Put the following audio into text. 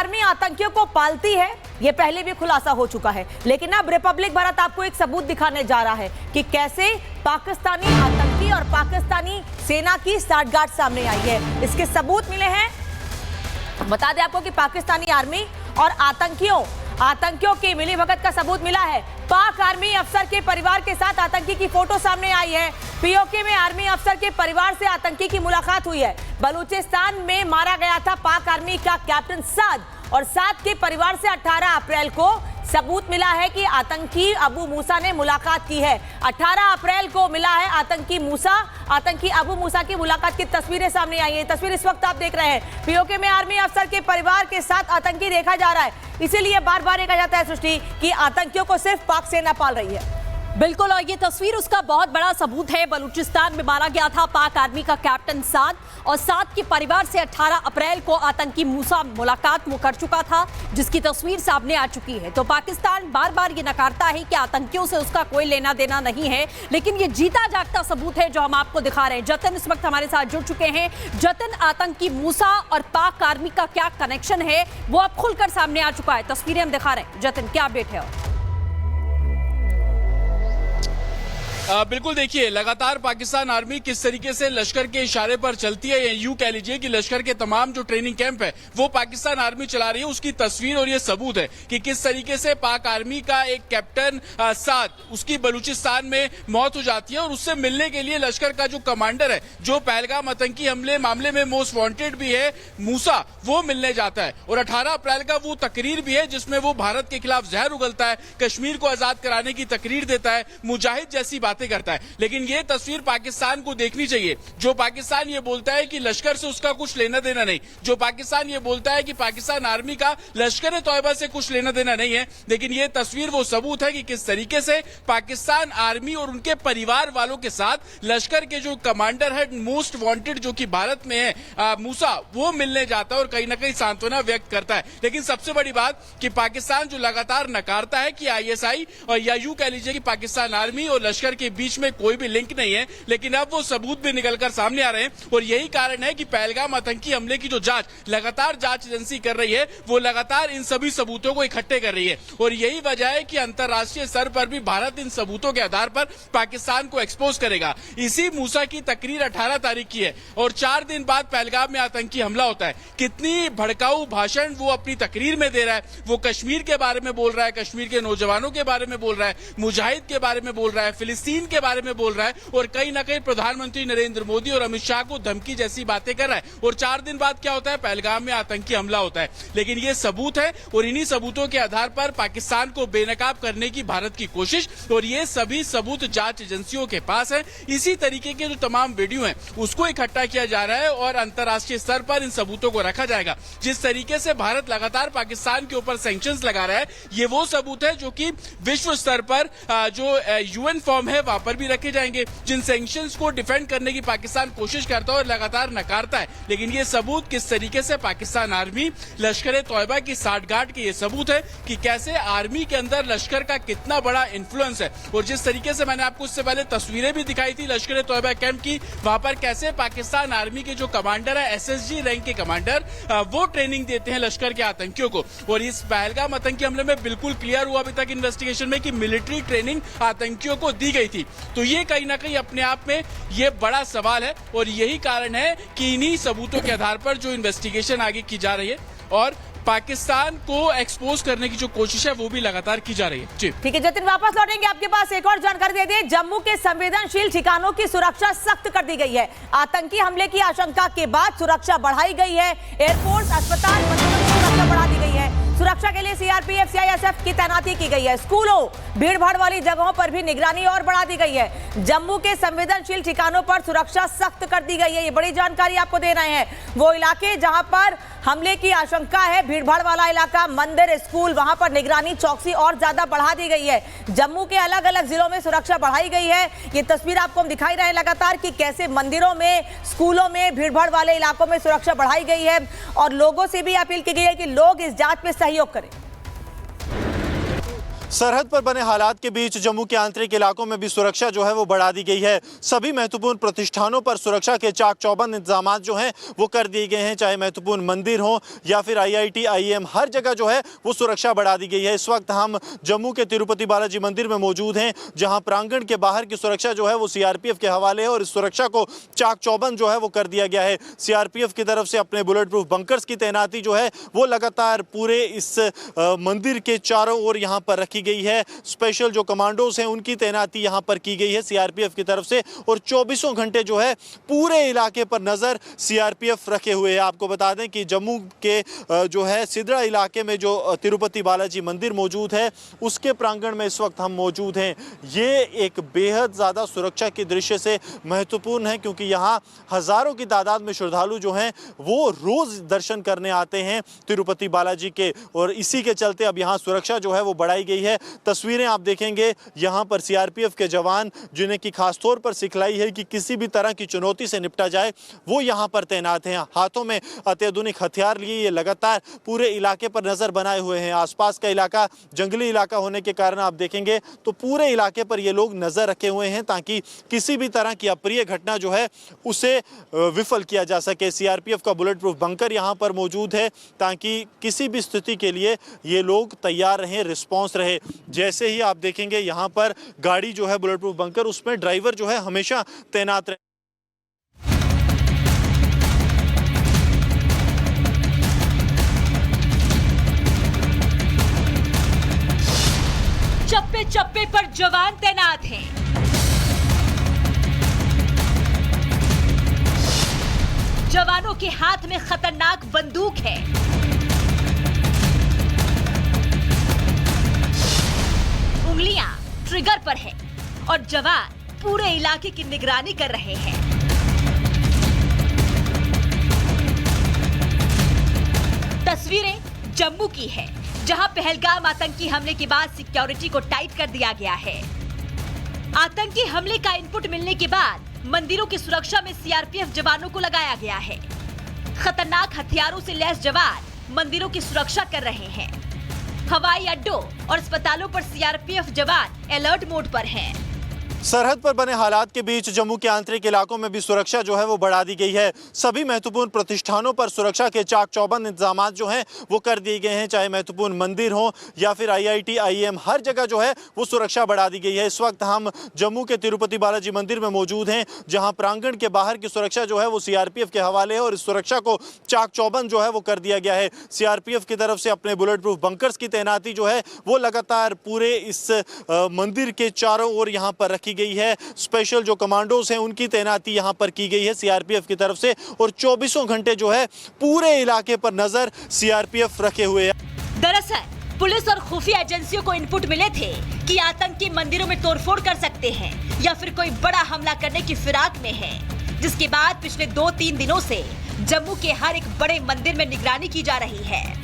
Army आतंकियों को पालती है, यह पहले भी खुलासा हो चुका है, लेकिन अब रिपब्लिक भारत आपको एक सबूत दिखाने जा रहा है कि कैसे पाकिस्तानी आतंकी और पाकिस्तानी सेना की साठगांठ सामने आई है। इसके सबूत मिले हैं। बता दें आपको कि पाकिस्तानी आर्मी और आतंकियों की मिलीभगत का सबूत मिला है। पाक आर्मी अफसर के परिवार के साथ आतंकी की फोटो सामने आई है। पीओके में आर्मी अफसर के परिवार से आतंकी की मुलाकात हुई है। बलूचिस्तान में मारा गया था पाक आर्मी का कैप्टन साद, और साद के परिवार से 18 अप्रैल को सबूत मिला है कि आतंकी अबू मूसा ने मुलाकात की है। 18 अप्रैल को मिला है आतंकी अबू मूसा की मुलाकात की तस्वीरें सामने आई है। तस्वीर इस वक्त आप देख रहे हैं। पीओके में आर्मी अफसर के परिवार के साथ आतंकी देखा जा रहा है। इसीलिए बार बार ये कहा जाता है सृष्टि कि आतंकियों को सिर्फ पाक सेना पाल रही है। बिल्कुल, और ये तस्वीर उसका बहुत बड़ा सबूत है। बलूचिस्तान में मारा गया था पाक आर्मी का कैप्टन साद, और साद के परिवार से 18 अप्रैल को आतंकी मूसा मुलाकात वो कर चुका था, जिसकी तस्वीर सामने आ चुकी है। तो पाकिस्तान बार बार ये नकारता है कि आतंकियों से उसका कोई लेना देना नहीं है, लेकिन ये जीता जागता सबूत है जो हम आपको दिखा रहे हैं। जतिन इस वक्त हमारे साथ जुड़ चुके हैं। जतिन, आतंकी मूसा और पाक आर्मी का क्या कनेक्शन है वो अब खुलकर सामने आ चुका है। तस्वीरें हम दिखा रहे हैं। जतिन, क्या अपडेट है? बिल्कुल, देखिए लगातार पाकिस्तान आर्मी किस तरीके से लश्कर के इशारे पर चलती है, या यूं कह लीजिए कि लश्कर के तमाम जो ट्रेनिंग कैंप है वो पाकिस्तान आर्मी चला रही है, उसकी तस्वीर और ये सबूत है कि किस तरीके से पाक आर्मी का एक कैप्टन साद, उसकी बलूचिस्तान में मौत हो जाती है, और उससे मिलने के लिए लश्कर का जो कमांडर है, जो पहलगाम आतंकी हमले मामले में मोस्ट वांटेड भी है, मूसा, वो मिलने जाता है। और 18 अप्रैल का वो तकरीर भी है जिसमें वो भारत के खिलाफ जहर उगलता है, कश्मीर को आजाद कराने की तकरीर देता है, मुजाहिद जैसी बातें करता है। लेकिन ये तस्वीर पाकिस्तान को देखनी चाहिए। जो पाकिस्तान ये बोलता है कि लश्कर से उसका कुछ लेना देना नहीं, जो पाकिस्तान ये बोलता है कि पाकिस्तान आर्मी का लश्कर तौयबा से कुछ लेना देना नहीं है, लेकिन ये तस्वीर वो सबूत है कि किस तरीके से पाकिस्तान आर्मी और उनके परिवार वालों के साथ लश्कर के जो कमांडर है मोस्ट वांटेड, जो कि भारत में है, मूसा, वो मिलने जाता है और कहीं ना कहीं सांत्वना व्यक्त करता है। लेकिन सबसे बड़ी बात कि पाकिस्तान जो लगातार नकारता है कि ISI और या यूं कह लीजिए कि पाकिस्तान आर्मी और लश्कर के बीच में कोई भी लिंक नहीं है, लेकिन अब वो सबूत भी निकलकर सामने आ रहे हैं। और यही कारण है कि पहलगाम आतंकी हमले की जो जांच लगातार जांच एजेंसी कर रही है, वो लगातार इन सभी सबूतों को इकट्ठे कर रही है। और यही वजह है कि अंतर्राष्ट्रीय स्तर पर भी भारत इन सबूतों के आधार पर पाकिस्तान को एक्सपोज करेगा। इसी मूसा की तकरीर 18 तारीख की है, और 4 दिन बाद पहलगाम में आतंकी हमला होता है। कितनी भड़काऊ भाषण वो अपनी तकरीर में दे रहा है। वो कश्मीर के बारे में बोल रहा है, कश्मीर के नौजवानों के बारे में बोल रहा है, मुजाहिद के बारे में बोल रहा है, फिलिस्तीन के बारे में बोल रहा है, और कहीं ना कहीं प्रधानमंत्री नरेंद्र मोदी और अमित शाह को धमकी जैसी बातें कर रहा है। और 4 दिन बाद क्या होता है? पहलगाम में आतंकी हमला होता है। लेकिन ये सबूत है, और इन्हीं सबूतों के आधार पर पाकिस्तान को बेनकाब करने की भारत की कोशिश, और ये सभी सबूत जांच एजेंसियों के पास है। इसी तरीके के जो तमाम वीडियो हैं उसको इकट्ठा किया जा रहा है, और अंतर्राष्ट्रीय स्तर पर इन सबूतों को रखा जाएगा। जिस तरीके से भारत लगातार पाकिस्तान के ऊपर सैंक्शंस लगा रहा है, ये वो सबूत है जो कि विश्व स्तर पर जो UN फॉर्म है वहां पर भी रखे जाएंगे। जिन सैंक्शंस को डिफेंड करने की पाकिस्तान कोशिश करता है और लगातार नकारता है, लेकिन ये सबूत किस तरीके से पाकिस्तान आर्मी लश्कर तौयबा की साठगांठ के ये सबूत है कि कैसे आर्मी के अंदर लश्कर का कितना बड़ा इन्फ्लुएंस है। और जिस तरीके से मैंने आपको उससे पहले तस्वीरें भी दिखाई थी लश्कर तौयबा कैंप की, वहां पर कैसे पाकिस्तान आर्मी के जो कमांडर है, SSG रैंक के कमांडर, वो ट्रेनिंग देते हैं लश्कर के आतंकियों को। और इस पहलगाम आतंकी हमले में बिल्कुल क्लियर हुआ अभी तक इन्वेस्टिगेशन में कि मिलिट्री ट्रेनिंग आतंकियों को दी गई थी। तो ये कहीं ना कहीं अपने आप में ये बड़ा सवाल है, और यही कारण है कि इन्हीं सबूतों के आधार पर जो इन्वेस्टिगेशन आगे की जा रही है और पाकिस्तान को एक्सपोज करने की जो कोशिश है वो भी लगातार की जा रही है। जी ठीक है जतिन, वापस लौटेंगे आपके पास। एक और जानकारी दे दें, जम्मू के संवेदनशील ठिकानों की सुरक्षा सख्त कर दी गई है। आतंकी हमले की आशंका के बाद सुरक्षा बढ़ाई गई है। एयरपोर्ट, अस्पताल, मंदिरों की सुरक्षा बढ़ा दी गई है। सुरक्षा के लिए CRPF CISF की तैनाती की गई है। स्कूलों, भीड़ भाड़ वाली जगहों पर भी निगरानी और बढ़ा दी गई है। जम्मू के संवेदनशील ठिकानों पर सुरक्षा सख्त कर दी गई है। ये बड़ी जानकारी आपको दे रहे हैं। वो इलाके जहां पर हमले की आशंका है, भीड़भाड़ वाला इलाका, मंदिर, स्कूल, वहां पर निगरानी चौकसी और ज्यादा बढ़ा दी गई है। जम्मू के अलग अलग जिलों में सुरक्षा बढ़ाई गई है। ये तस्वीर आपको हम दिखाई रहे हैं लगातार कि कैसे मंदिरों में, स्कूलों में, भीड़भाड़ वाले इलाकों में सुरक्षा बढ़ाई गई है। और लोगों से भी अपील की गई है कि लोग इस जांच में सहयोग करें। सरहद पर बने हालात के बीच जम्मू के आंतरिक इलाकों में भी सुरक्षा जो है वो बढ़ा दी गई है। सभी महत्वपूर्ण प्रतिष्ठानों पर सुरक्षा के चाक चौबंद इंतजाम जो हैं वो कर दिए गए हैं, चाहे महत्वपूर्ण मंदिर हो या फिर IIT, IIM, हर जगह जो है वो सुरक्षा बढ़ा दी गई है। इस वक्त हम जम्मू के तिरुपति बालाजी मंदिर में मौजूद हैं, जहाँ प्रांगण के बाहर की सुरक्षा जो है वो CRPF के हवाले है और इस सुरक्षा को चाक चौबंद जो है वो कर दिया गया है। CRPF की तरफ से अपने बुलेट प्रूफ बंकर्स की तैनाती जो है वो लगातार पूरे इस मंदिर के चारों ओर यहाँ पर रखी गई है। स्पेशल जो कमांडोज हैं उनकी तैनाती यहाँ पर की गई है CRPF की तरफ से और 24 घंटे जो है पूरे इलाके पर नज़र CRPF रखे हुए है। आपको बता दें कि जम्मू के जो है सिद्रा इलाके में जो तिरुपति बालाजी मंदिर मौजूद है उसके प्रांगण में इस वक्त हम मौजूद हैं। ये एक बेहद ज़्यादा सुरक्षा के दृश्य से महत्वपूर्ण है, क्योंकि यहाँ हज़ारों की तादाद में श्रद्धालु जो हैं वो रोज़ दर्शन करने आते हैं तिरुपति बालाजी के, और इसी के चलते अब यहाँ सुरक्षा जो है वो बढ़ाई गई है। तस्वीरें आप देखेंगे यहाँ पर CRPF के जवान, जिन्हें की खास तौर पर सिखलाई है कि किसी भी तरह की चुनौती से निपटा जाए, वो यहाँ पर तैनात हैं। हाथों में अत्याधुनिक हथियार लिए ये लगातार पूरे इलाके पर नज़र बनाए हुए हैं। आसपास का इलाका जंगली इलाका होने के कारण आप देखेंगे तो पूरे इलाके पर ये लोग नज़र रखे हुए हैं ताकि किसी भी तरह की अप्रिय घटना जो है उसे विफल किया जा सके। CRPF का बुलेट प्रूफ बंकर यहाँ पर मौजूद है ताकि किसी भी स्थिति के लिए ये लोग तैयार रहें, रिस्पॉन्स रहे। जैसे ही आप देखेंगे यहाँ पर गाड़ी जो है बुलेट प्रूफ बंकर, उसमें ड्राइवर जो है हमेशा तैनात रहे। चप्पे चप्पे पर जवान तैनात हैं। जवानों के हाथ में खतरनाक बंदूक है। उंगलियां ट्रिगर पर है और जवान पूरे इलाके की निगरानी कर रहे हैं। तस्वीरें जम्मू की है, जहां पहलगाम आतंकी हमले के बाद सिक्योरिटी को टाइट कर दिया गया है। आतंकी हमले का इनपुट मिलने के बाद मंदिरों की सुरक्षा में CRPF जवानों को लगाया गया है। खतरनाक हथियारों से लैस जवान मंदिरों की सुरक्षा कर रहे हैं। हवाई अड्डों और अस्पतालों पर CRPF जवान अलर्ट मोड पर हैं। सरहद पर बने हालात के बीच जम्मू के आंतरिक इलाकों में भी सुरक्षा जो है वो बढ़ा दी गई है। सभी महत्वपूर्ण प्रतिष्ठानों पर सुरक्षा के चाक चौबंद इंतजाम जो हैं वो कर दिए गए हैं, चाहे महत्वपूर्ण मंदिर हो या फिर IIT, IIM, हर जगह जो है वो सुरक्षा बढ़ा दी गई है। इस वक्त हम जम्मू के तिरुपति बालाजी मंदिर में मौजूद हैं, जहाँ प्रांगण के बाहर की सुरक्षा जो है वो CRPF के हवाले है और इस सुरक्षा को चाक चौबंद जो है वो कर दिया गया है। CRPF की तरफ से अपने बुलेट प्रूफ बंकर्स की तैनाती जो है वो लगातार पूरे इस मंदिर के चारों ओर यहाँ पर रखी गई है। स्पेशल जो कमांडोज हैं उनकी तैनाती यहाँ पर की गई है CRPF की तरफ से और 24 घंटे जो है पूरे इलाके पर नजर CRPF रखे हुए हैं। दरअसल पुलिस और खुफिया एजेंसियों को इनपुट मिले थे कि आतंकी मंदिरों में तोड़फोड़ कर सकते हैं या फिर कोई बड़ा हमला करने की फिराक में है, जिसके बाद पिछले 2-3 दिनों से जम्मू के हर एक बड़े मंदिर में निगरानी की जा रही है।